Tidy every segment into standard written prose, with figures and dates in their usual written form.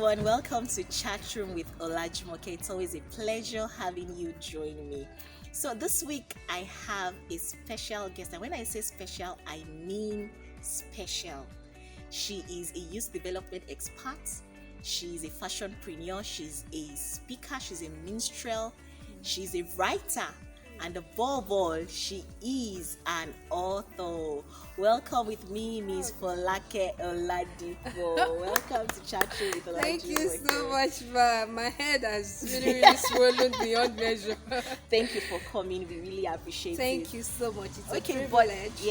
everyone, welcome to Chat Room with Olajumoke. It's always a pleasure having you join me. So this week I have a special guest, and when I say special, I mean special. She is a youth development expert, she's a fashionpreneur, she's a speaker, she's a minstrel, she's a writer, and above all, she is an author. Welcome with me, Miss Folake Oladipo. Welcome to Chat Room with Olajumoke. Thank you so much, ma. My head has really swollen beyond measure. Thank you for coming. We really appreciate it. Thank you so much. It's a But privilege.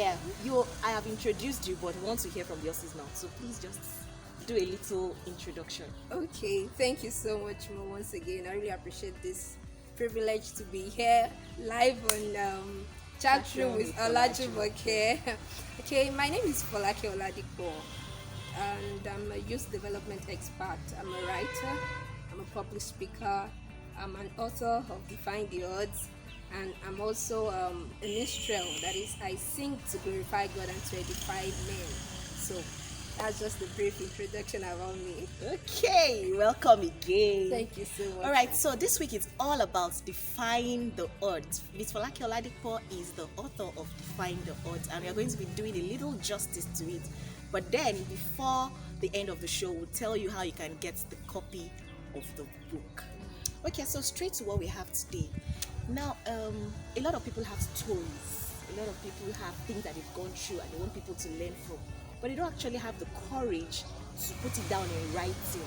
I have introduced you, but we want to hear from the horses now. So please just do a little introduction. Okay, thank you so much, ma. Once again, I really appreciate this privilege to be here live on Chat Room with Olajumoke. Okay, my name is Folake Oladipo, and I'm a youth development expert. I'm a writer, I'm a public speaker, I'm an author of Defying the Odds, and I'm also a minstrel. That is, I sing to glorify God and to edify men. So that's just a brief introduction about me. Okay, welcome again. Thank you so much. All right, so this week it's all about defying the odds. Miss Folake Oladipo is the author of Defying the Odds, and we are going to be doing a little justice to it. But then, before the end of the show, we'll tell you how you can get the copy of the book. Okay, so straight to what we have today. Now, a lot of people have stories. A lot of people have things that they've gone through, and they want people to learn from. But they don't actually have the courage to put it down in writing.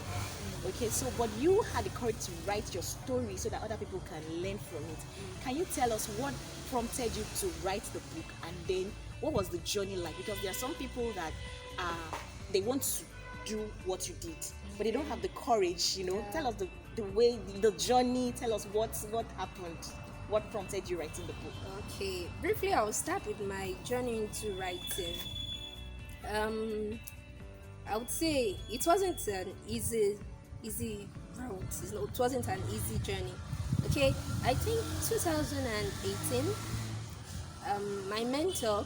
Okay, so but you had the courage to write your story so that other people can learn from it. Can you tell us what prompted you to write the book, and then what was the journey like? Because there are some people that they want to do what you did, but they don't have the courage. Tell us the way, the journey. Tell us what happened. What prompted you writing the book? Okay, briefly, I'll start with my journey into writing. I would say it wasn't an easy route. It wasn't an easy journey. Okay, I think 2018, my mentor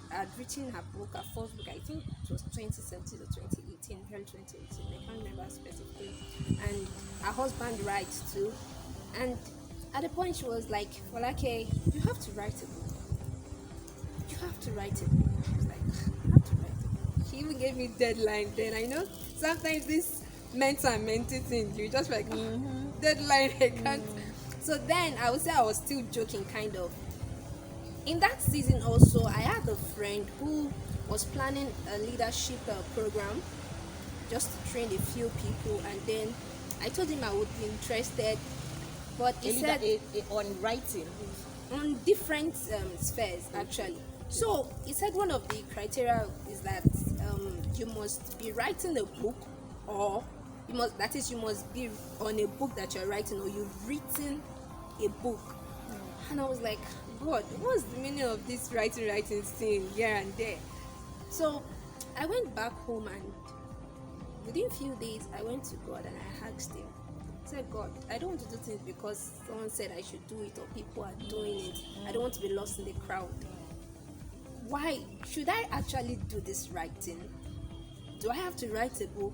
had written her book, her first book. I think it was 2017 or 2018, early 2018. I can't remember specifically. And her husband writes too. And at the point she was like, "Well, okay, you have to write a book. You have to write it." I was like, "I have to write it." She even gave me deadline. Then I know sometimes this mentor and mentee thing, you just like deadline. I can't. So then I would say I was still joking, kind of. In that season also, I had a friend who was planning a leadership program just to train a few people, and then I told him I would be interested, but he said on writing. On different spheres actually. So he said one of the criteria is that you must be writing a book, or you must be on a book that you're writing, or you've written a book. And I was like, God, what's the meaning of this writing thing here and there? So I went back home, and within a few days I went to God and I asked him, I said, God, I don't want to do things because someone said I should do it or people are doing it. I don't want to be lost in the crowd. Why should I actually do this writing? Do I have to write a book?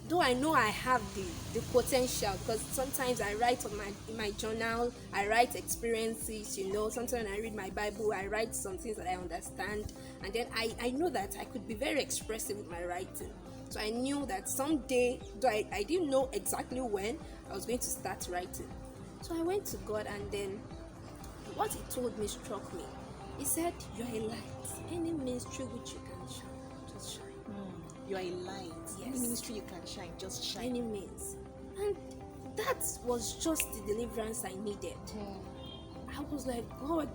Do I know I have the potential? Because sometimes I write in my journal, I write experiences, sometimes when I read my Bible, I write some things that I understand, and then I know that I could be very expressive with my writing. So I knew that someday, though I didn't know exactly when, I was going to start writing. So I went to God, and then what he told me struck me. He said, "You are a light. Any ministry which you can shine, just shine." You are a light. Yes. Any ministry you can shine, just shine. Any means. And that was just the deliverance I needed. I was like, God,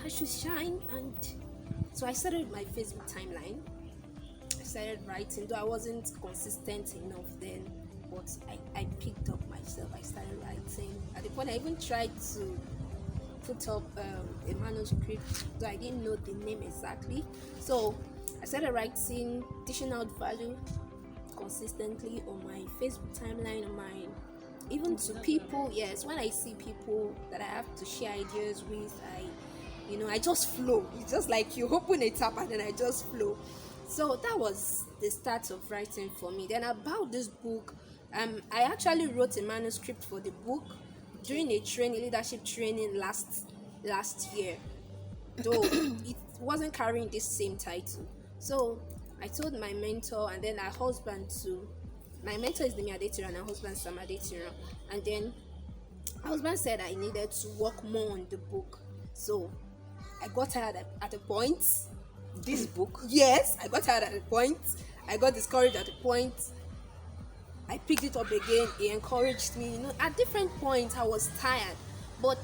I should shine. And so I started my Facebook timeline. I started writing, though I wasn't consistent enough then, but I picked up myself. I started writing. At the point I even tried to put up a manuscript, though I didn't know the name exactly. So I started writing, dishing out value consistently on my Facebook timeline, even to people. Yes, when I see people that I have to share ideas with, I just flow. It's just like you open a tap and then I just flow. So that was the start of writing for me. Then about this book, I actually wrote a manuscript for the book during a leadership training last year, though it wasn't carrying this same title. So I told my mentor and then her husband too. My mentor is Demi Adetiran and her husband Sam Adetiran. And then my husband said I needed to work more on the book. So I got tired at a point. This book? Yes, I got tired at a point. I got discouraged at a point. I picked it up again. He encouraged me. At different points I was tired, but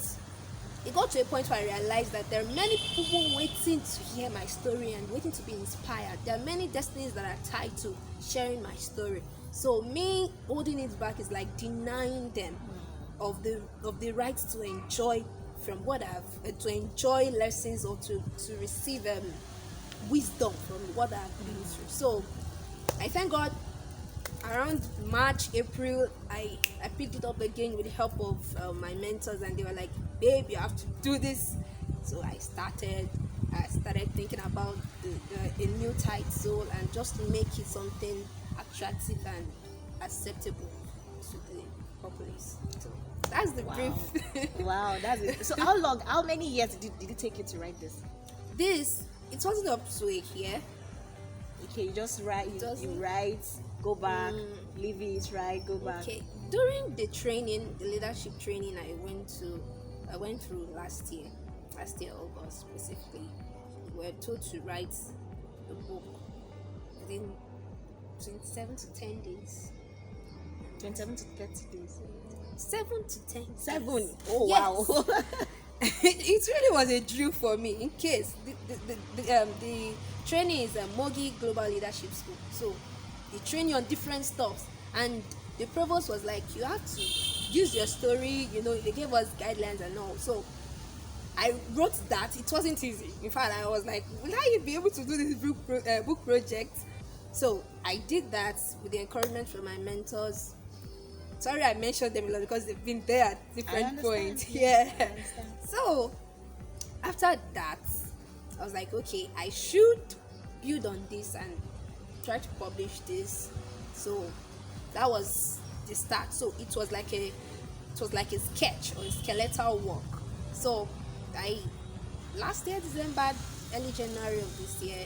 it got to a point where I realized that there are many people waiting to hear my story and waiting to be inspired. There are many destinies that are tied to sharing my story. So me holding it back is like denying them of the right to enjoy from what I've to enjoy lessons or to receive wisdom from what I've been through. So I thank God. Around March, April, I picked it up again with the help of my mentors, and they were like, "Babe, you have to do this." So I started thinking about a new title and just to make it something attractive and acceptable to the populace. So that's the brief. Wow, that's it. So how many years did it take you to write this? It wasn't up to a year. Okay, you just write, you write, go back, leave it, write, go back. Okay. During the training, the leadership training I went through last year August specifically, we were told to write the book within 27 to 10 days. 27 to 30 days. 7 to 10 days. 7? Oh, yes. wow. It really was a drill for me in case the training is a Mogi Global Leadership School, so they train you on different stuff, and the provost was like, you have to use your story, they gave us guidelines and all. So I wrote that. It wasn't easy. In fact, I was like, will I be able to do this book project? So I did that with the encouragement from my mentors. Sorry I mentioned them a lot because they've been there at different points. Yeah. So after that, I was like, okay, I should build on this and try to publish this. So that was the start. So it was like a sketch or a skeletal work. So last year December, early January of this year,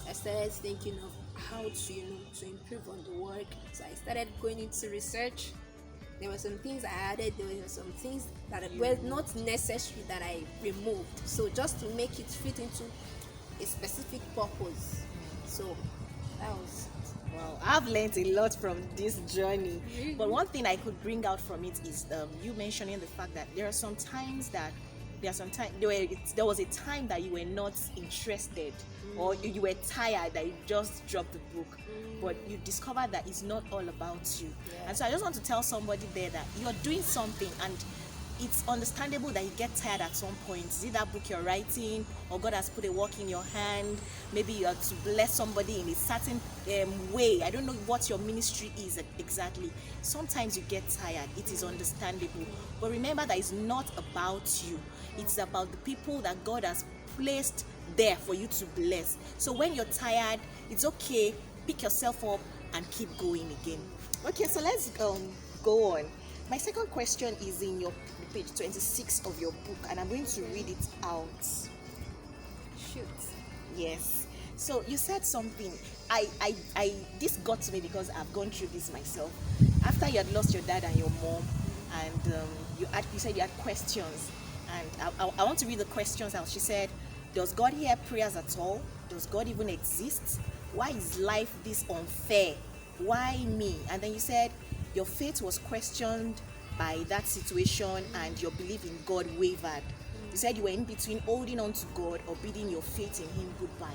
I started thinking of how to improve on the work. So I started going into research. There were some things I added, there were some things that were not necessary that I removed. So just to make it fit into a specific purpose. So that was wow. I've learned a lot from this journey. But one thing I could bring out from it is you mentioning the fact that there was a time that you were not interested or you were tired, that you just dropped the book, but you discovered that it's not all about you. And so I just want to tell somebody there that you're doing something, and it's understandable that you get tired at some point. Is it that book you're writing, or God has put a work in your hand? Maybe you have to bless somebody in a certain way. I don't know what your ministry is exactly. Sometimes you get tired. It is understandable. But remember that it's not about you. It's about the people that God has placed there for you to bless. So when you're tired, it's okay. Pick yourself up and keep going again. Okay, so let's go on. My second question is in your page 26 of your book, and I'm going to read it out. Shoot. Yes. So you said something. This got to me because I've gone through this myself. After you had lost your dad and your mom, and you said you had questions, and I want to read the questions out. She said, does God hear prayers at all? Does God even exist? Why is life this unfair? Why me? And then you said your faith was questioned by that situation and your belief in God wavered. You said you were in between holding on to God or bidding your faith in Him goodbye.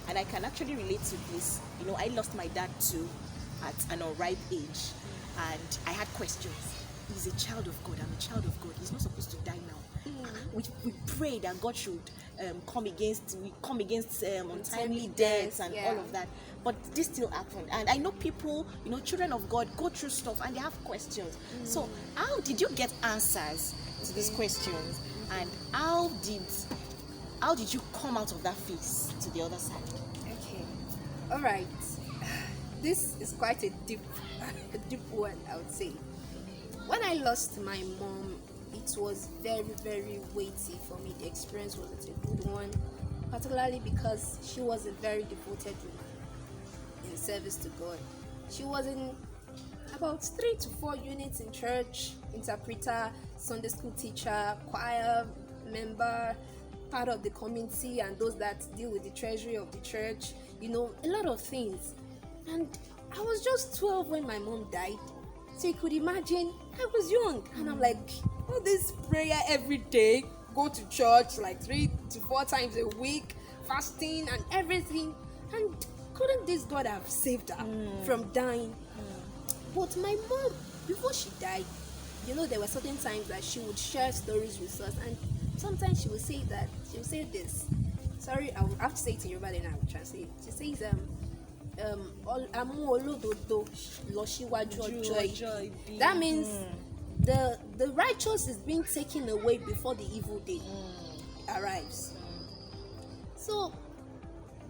And I can actually relate to this. I lost my dad too at an unripe age, and I had questions. He's a child of God. I'm a child of God. He's not supposed to die now. We pray that God should come against untimely deaths and all of that, but this still happened. And I know people, children of God, go through stuff and they have questions. So how did you get answers to these questions, and how did you come out of that phase to the other side? Okay. All right. This is quite a deep, a deep one, I would say. When I lost my mom, it was very, very weighty for me. The experience wasn't a good one, particularly because she was a very devoted woman in service to God. She was in about 3 to 4 units in church, interpreter, Sunday school teacher, choir member, part of the community, and those that deal with the treasury of the church, a lot of things. And I was just 12 when my mom died. So you could imagine, I was young, and I'm like, all this prayer every day, go to church like 3 to 4 times a week, fasting and everything. And couldn't this God have saved her from dying? But my mom, before she died, there were certain times that she would share stories with us, and sometimes she would say this. Sorry, I will have to say it in Yoruba, then I will translate. She says, that means the righteous is being taken away before the evil day arrives. So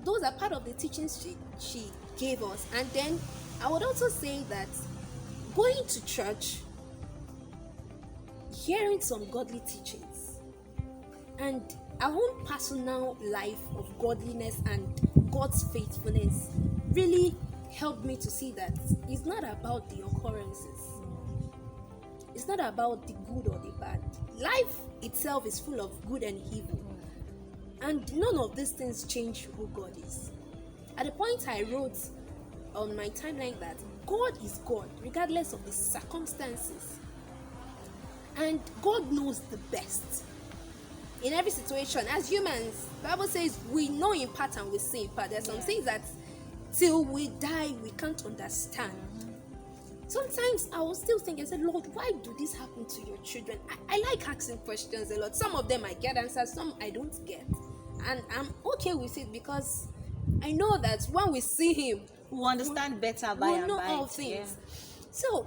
those are part of the teachings she gave us. And then I would also say that going to church, hearing some godly teachings, and our own personal life of godliness and God's faithfulness really helped me to see that it's not about the occurrences. It's not about the good or the bad. Life itself is full of good and evil. And none of these things change who God is. At the point I wrote on my timeline that God is God, regardless of the circumstances. And God knows the best. In every situation, as humans, the Bible says we know in part and we see in part. There's some things that till we die, we can't understand. Sometimes I will still think, I said, Lord, why do this happen to your children? I like asking questions a lot. Some of them I get answers, some I don't get. And I'm okay with it because I know that when we see him, we'll understand better by and know by. all things. Yeah. So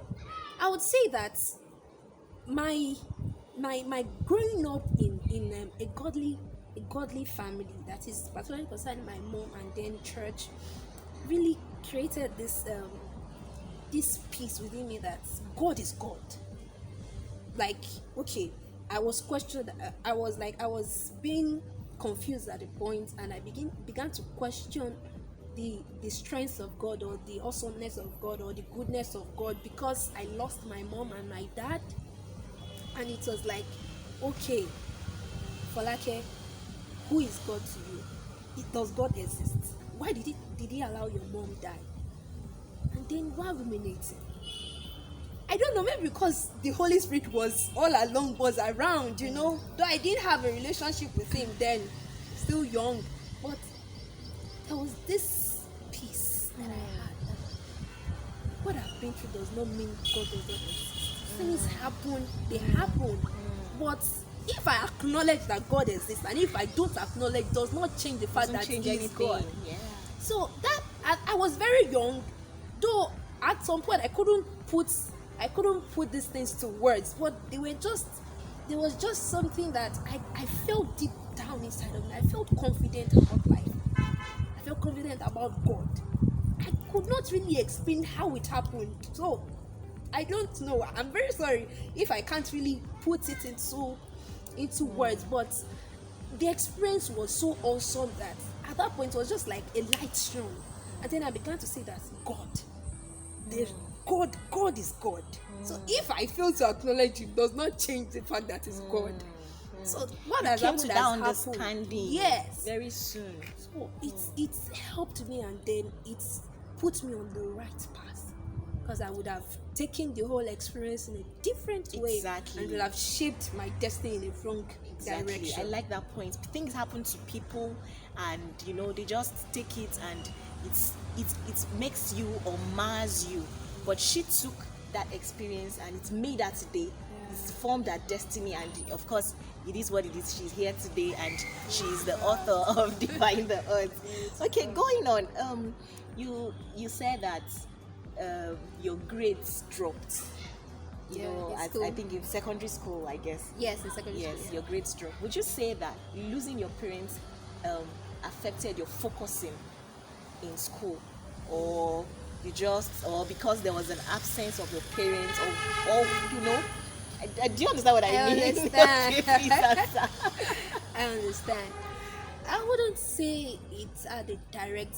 I would say that my growing up in a godly family, that is particularly concerning my mom and then church, really created this peace within me that God is God. Like, okay, I was questioned. I was being confused at a point, and I began to question the strength of God, or the awesomeness of God, or the goodness of God, because I lost my mom and my dad. And it was like, okay, Folake, who is God to you? Does God exist? Why did he allow your mom die? And then while ruminating, I don't know, maybe because the Holy Spirit was all along, was around, though I didn't have a relationship with him then, still young, but there was this peace that I had. What I've been through does not mean God does not exist. Things happen, they happen. But if I acknowledge that God exists, and if I don't acknowledge, does not change the fact that He is God. Yeah. So that I was very young, though at some point I couldn't put these things to words, but there was just something that I felt deep down inside of me. I felt confident about life. I felt confident about God. I could not really explain how it happened. So I don't know. I'm very sorry if I can't really put it into words, but the experience was so awesome that at that point it was just like a light shone. And then I began to say that God is God. So if I fail to acknowledge Him, does not change the fact that it's God. So what has happened has happened. Understanding. Yes. Very soon. So it's helped me, and then it's put me on the right path, because I would have taken the whole experience in a different way, and would have shaped my destiny in a wrong direction. I like that point. Things happen to people, and they just take it, and it makes you or mars you. But she took that experience, and it made her today. It's formed her destiny, and of course it is what it is. She's here today, and she's the author of Defying the Odds. Okay, going on. You said that your grades dropped. I think in secondary school, I guess. Yes, in secondary school. Yes, your grades dropped. Would you say that losing your parents affected your focusing in school, or or because there was an absence of your parents, or do you understand what I mean? Understand. Okay, please answer. I understand. I wouldn't say it's had a direct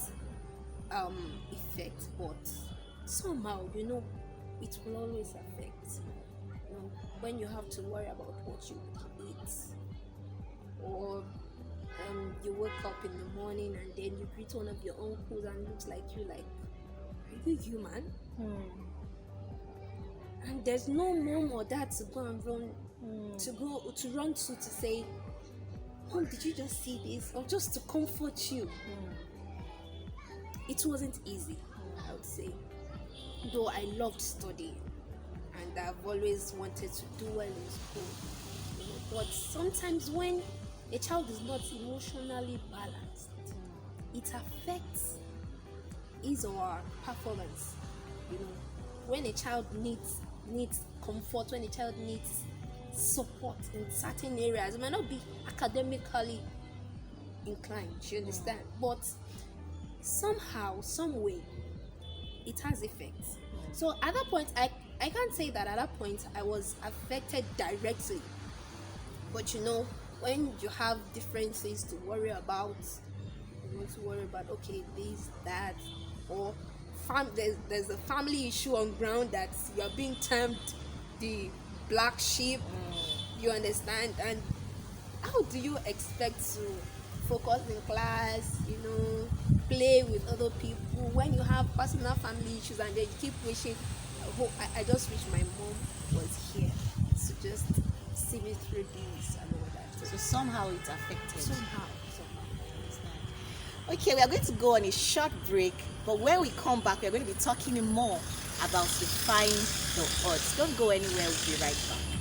effect, but somehow, it will always affect. When you have to worry about what you eat, or you wake up in the morning and then you greet one of your uncles and looks like you, like, are you human? And there's no mom or dad to go and run to say, Mom, did you just see this? Or just to comfort you. It wasn't easy, I would say. Though I loved studying and I've always wanted to do well in school. But sometimes when a child is not emotionally balanced, it affects his or her performance. When a child needs comfort, when a child needs support in certain areas, it might not be academically inclined, you understand, but somehow, some way, it has effects. So at that point, I can't say that at that point I was affected directly, but when you have different things to worry about, you want to worry about, okay, this, that, or there's a family issue on ground that you're being termed the black sheep, you understand, and how do you expect to focus in class, play with other people when you have personal family issues, and then you keep wishing, I just wish my mom was here to just see me through this and all that. So somehow it affected. Somehow. Okay, we are going to go on a short break, but when we come back, we are going to be talking more about defying the odds. Don't go anywhere, we'll be right back.